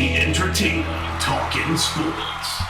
The entertaining Talkin' Sports.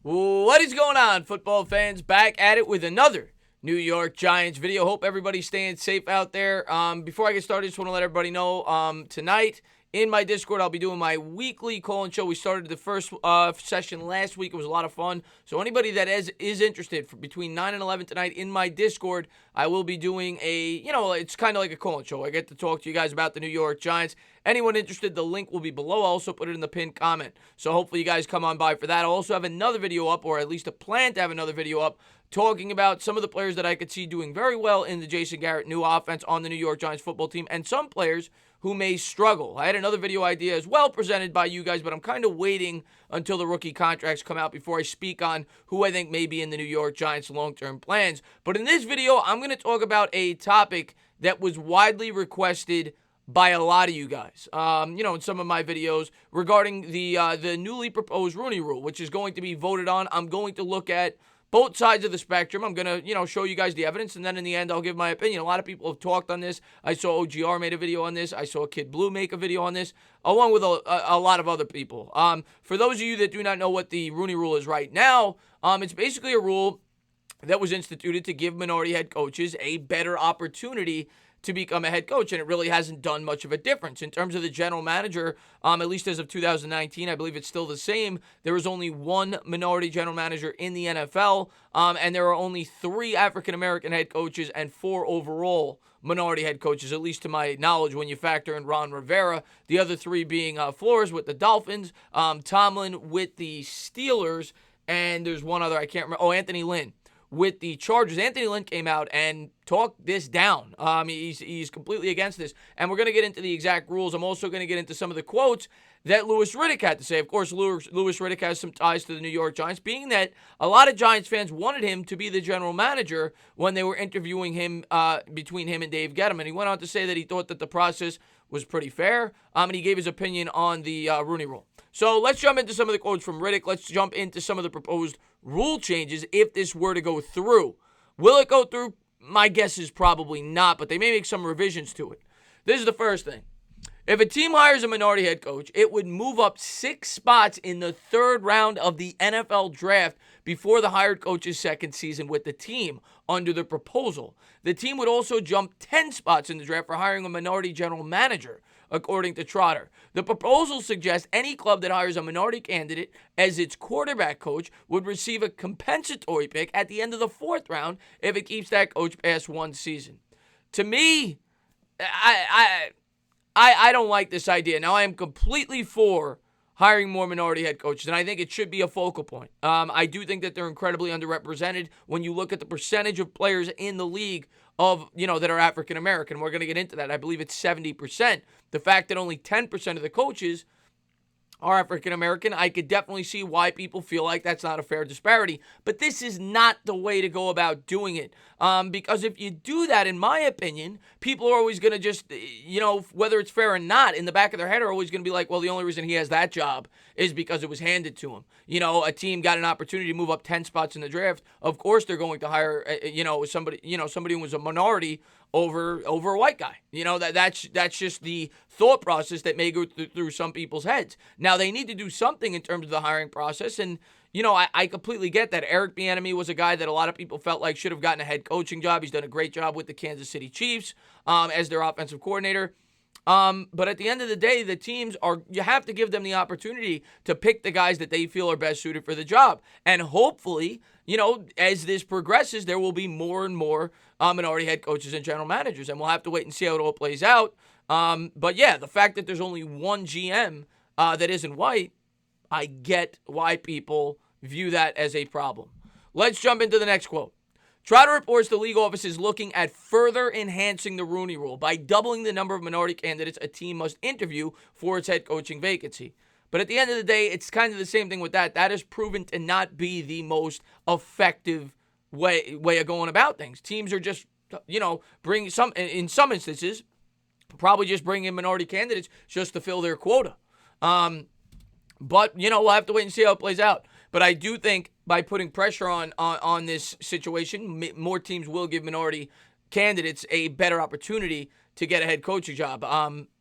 What is going on, football fans? Back at it with another New York Giants video. Hope everybody's staying safe out there. Before I get started, just want to let everybody know tonight in my Discord, I'll be doing my weekly call-in show. We started the first session last week. It was a lot of fun. So anybody that is interested, between 9 and 11 tonight in my Discord, I will be doing it's kind of like a call-in show. I get to talk to you guys about the New York Giants. Anyone interested, the link will be below. I'll also put it in the pinned comment. So hopefully you guys come on by for that. I'll also have another video up, or at least a plan to have another video up, talking about some of the players that I could see doing very well in the Jason Garrett new offense on the New York Giants football team, and some players who may struggle. I had another video idea as well presented by you guys, but I'm kind of waiting until the rookie contracts come out before I speak on who I think may be in the New York Giants' long-term plans. But in this video, I'm going to talk about a topic that was widely requested by a lot of you guys, in some of my videos regarding the newly proposed Rooney Rule, which is going to be voted on. I'm going to look at both sides of the spectrum. I'm going to, show you guys the evidence, and then in the end, I'll give my opinion. A lot of people have talked on this. I saw OGR made a video on this. I saw Kid Blue make a video on this, along with a lot of other people. For those of you that do not know what the Rooney Rule is right now, it's basically a rule that was instituted to give minority head coaches a better opportunity to become a head coach, and it really hasn't done much of a difference. In terms of the general manager, at least as of 2019, I believe it's still the same. There was only one minority general manager in the NFL, and there are only 3 African-American head coaches and 4 overall minority head coaches, at least to my knowledge, when you factor in Ron Rivera. The other 3 being Flores with the Dolphins, Tomlin with the Steelers, and there's one other, I can't remember. Oh, Anthony Lynn with the Chargers. Anthony Lynn came out and talked this down. He's completely against this. And we're going to get into the exact rules. I'm also going to get into some of the quotes that Louis Riddick had to say. Of course, Louis Riddick has some ties to the New York Giants, being that a lot of Giants fans wanted him to be the general manager when they were interviewing him between him and Dave Gettleman. He went on to say that he thought that the process was pretty fair, and he gave his opinion on the Rooney Rule. So let's jump into some of the quotes from Riddick. Let's jump into some of the proposed rule changes if this were to go through. Will it go through? My guess is probably not, but they may make some revisions to it. This is the first thing. If a team hires a minority head coach, it would move up 6 spots in the 3rd round of the NFL draft before the hired coach's second season with the team under the proposal. The team would also jump 10 spots in the draft for hiring a minority general manager, according to Trotter. The proposal suggests any club that hires a minority candidate as its quarterback coach would receive a compensatory pick at the end of the 4th round if it keeps that coach past 1 season. To me, I don't like this idea. Now, I am completely for hiring more minority head coaches, and I think it should be a focal point. I do think that they're incredibly underrepresented when you look at the percentage of players in the league that are African American. We're going to get into that. I believe it's 70%. The fact that only 10% of the coaches are African American, I could definitely see why people feel like that's not a fair disparity. But this is not the way to go about doing it. Because if you do that, in my opinion, people are always going to just, whether it's fair or not, in the back of their head are always going to be like, well, the only reason he has that job is because it was handed to him. A team got an opportunity to move up 10 spots in the draft. Of course, they're going to hire, somebody who was a minority over a white guy. That's just the thought process that may go through some people's heads. Now, they need to do something in terms of the hiring process, and I completely get that. Eric Bieniemy was a guy that a lot of people felt like should have gotten a head coaching job. He's done a great job with the Kansas City Chiefs as their offensive coordinator. But at the end of the day, the teams you have to give them the opportunity to pick the guys that they feel are best suited for the job. And hopefully, as this progresses, there will be more and more minority head coaches and general managers, and we'll have to wait and see how it all plays out. But yeah, the fact that there's only one GM that isn't white, I get why people view that as a problem. Let's jump into the next quote. Trotter reports the league office is looking at further enhancing the Rooney Rule by doubling the number of minority candidates a team must interview for its head coaching vacancy. But at the end of the day, it's kind of the same thing with that. That has proven to not be the most effective way of going about things. Teams are just, bring in some instances, probably just bring in minority candidates just to fill their quota. But, we'll have to wait and see how it plays out. But I do think by putting pressure on this situation, more teams will give minority candidates a better opportunity to get a head coaching job.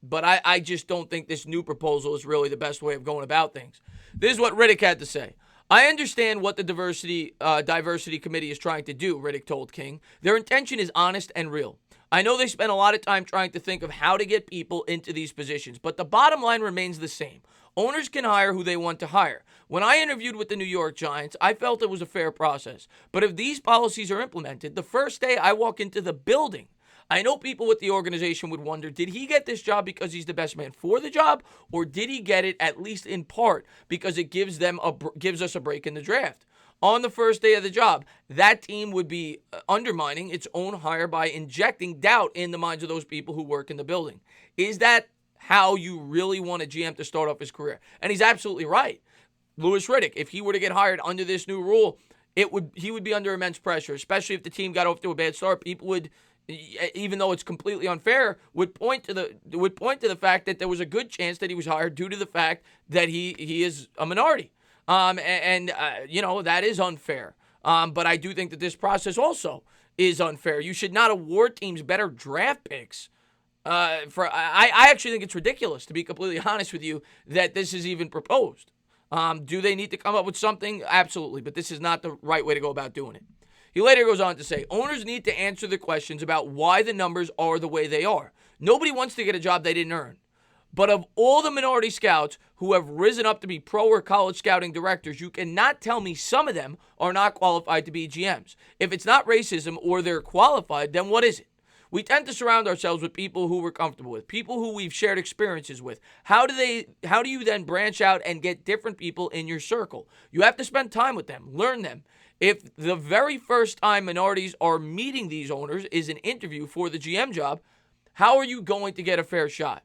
But I just don't think this new proposal is really the best way of going about things. This is what Riddick had to say. I understand what the diversity committee is trying to do, Riddick told King. Their intention is honest and real. I know they spent a lot of time trying to think of how to get people into these positions, but the bottom line remains the same. Owners can hire who they want to hire. When I interviewed with the New York Giants, I felt it was a fair process. But if these policies are implemented, the first day I walk into the building, I know people with the organization would wonder, did he get this job because he's the best man for the job, or did he get it at least in part because it gives us a break in the draft? On the first day of the job, that team would be undermining its own hire by injecting doubt in the minds of those people who work in the building. Is that how you really want a GM to start off his career? And he's absolutely right. Louis Riddick, if he were to get hired under this new rule, he would be under immense pressure, especially if the team got off to a bad start. People would, even though it's completely unfair, would point to the fact that there was a good chance that he was hired due to the fact that he is a minority. That is unfair. But I do think that this process also is unfair. You should not award teams better draft picks. I actually think it's ridiculous, to be completely honest with you, that this is even proposed. Do they need to come up with something? Absolutely, but this is not the right way to go about doing it. He later goes on to say, owners need to answer the questions about why the numbers are the way they are. Nobody wants to get a job they didn't earn. But of all the minority scouts who have risen up to be pro or college scouting directors, you cannot tell me some of them are not qualified to be GMs. If it's not racism or they're qualified, then what is it? We tend to surround ourselves with people who we're comfortable with, people who we've shared experiences with. How do you then branch out and get different people in your circle? You have to spend time with them, learn them. If the very first time minorities are meeting these owners is an interview for the GM job, how are you going to get a fair shot?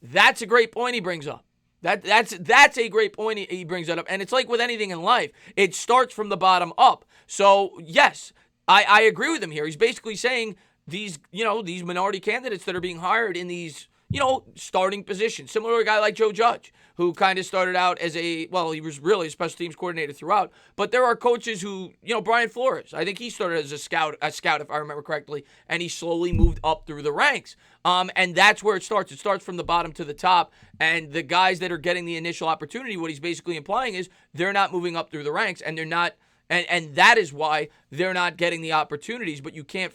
That's a great point he brings up. That's a great point he brings that up. And it's like with anything in life, it starts from the bottom up. So yes, I agree with him here. He's basically saying these minority candidates that are being hired in these, starting positions, similar to a guy like Joe Judge, who kind of started out as he was really a special teams coordinator throughout. But there are coaches who, Brian Flores, I think he started as a scout if I remember correctly, and he slowly moved up through the ranks. And that's where it starts. It starts from the bottom to the top. And the guys that are getting the initial opportunity, what he's basically implying is they're not moving up through the ranks, and they're not. And that is why they're not getting the opportunities. But you can't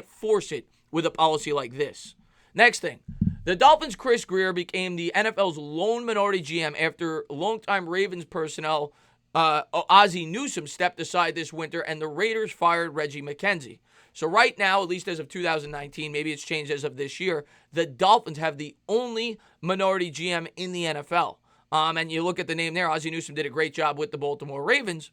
force it with a policy like this. Next thing, the Dolphins' Chris Greer became the NFL's lone minority GM after longtime Ravens personnel Ozzie Newsome stepped aside this winter, and the Raiders fired Reggie McKenzie. So right now, at least as of 2019, maybe it's changed as of this year, the Dolphins have the only minority GM in the NFL. And you look at the name there, Ozzie Newsome did a great job with the Baltimore Ravens.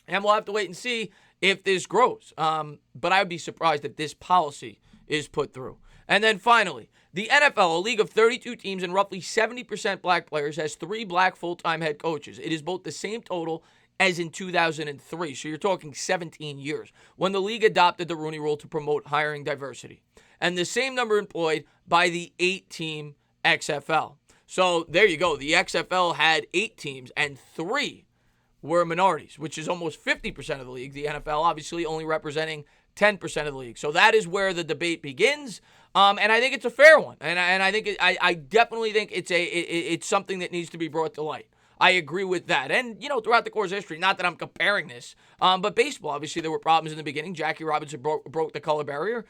And we'll have to wait and see if this grows. But I would be surprised if this policy is put through. And then finally, the NFL, a league of 32 teams and roughly 70% black players, has 3 black full-time head coaches. It is both the same total as in 2003. So you're talking 17 years, when the league adopted the Rooney Rule to promote hiring diversity. And the same number employed by the 8-team XFL. So there you go. The XFL had 8 teams and 3 were minorities, which is almost 50% of the league. The NFL obviously only representing 10% of the league. So that is where the debate begins. And I think it's a fair one. And I think I definitely think it's something that needs to be brought to light. I agree with that. And, throughout the course of history, not that I'm comparing this, but baseball, obviously there were problems in the beginning. Jackie Robinson broke the color barrier.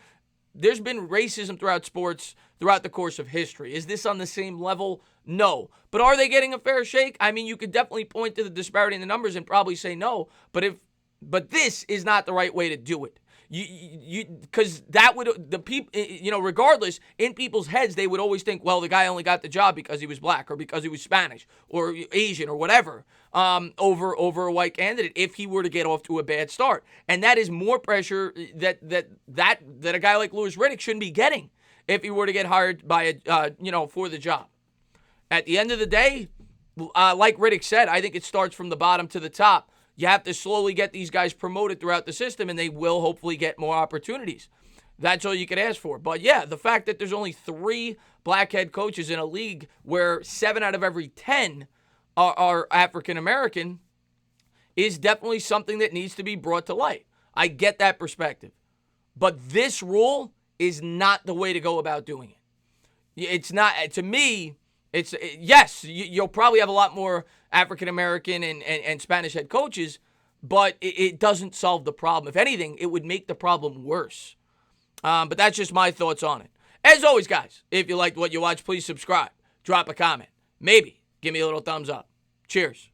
There's been racism throughout sports throughout the course of history. Is this on the same level? No. But are they getting a fair shake? I mean, you could definitely point to the disparity in the numbers and probably say no. But this is not the right way to do it. Because that would, the people, regardless, in people's heads, they would always think, well, the guy only got the job because he was black or because he was Spanish or Asian or whatever, over a white candidate if he were to get off to a bad start. And that is more pressure that a guy like Louis Riddick shouldn't be getting if he were to get hired by for the job. At the end of the day, like Riddick said, I think it starts from the bottom to the top. You have to slowly get these guys promoted throughout the system, and they will hopefully get more opportunities. That's all you could ask for. But yeah, the fact that there's only 3 black head coaches in a league where 7 out of every 10 are African American is definitely something that needs to be brought to light. I get that perspective. But this rule is not the way to go about doing it. It's not, to me, yes, you'll probably have a lot more African American and Spanish head coaches, but it doesn't solve the problem. If anything, it would make the problem worse. But that's just my thoughts on it. As always, guys, if you liked what you watched, please subscribe. Drop a comment. Maybe give me a little thumbs up. Cheers.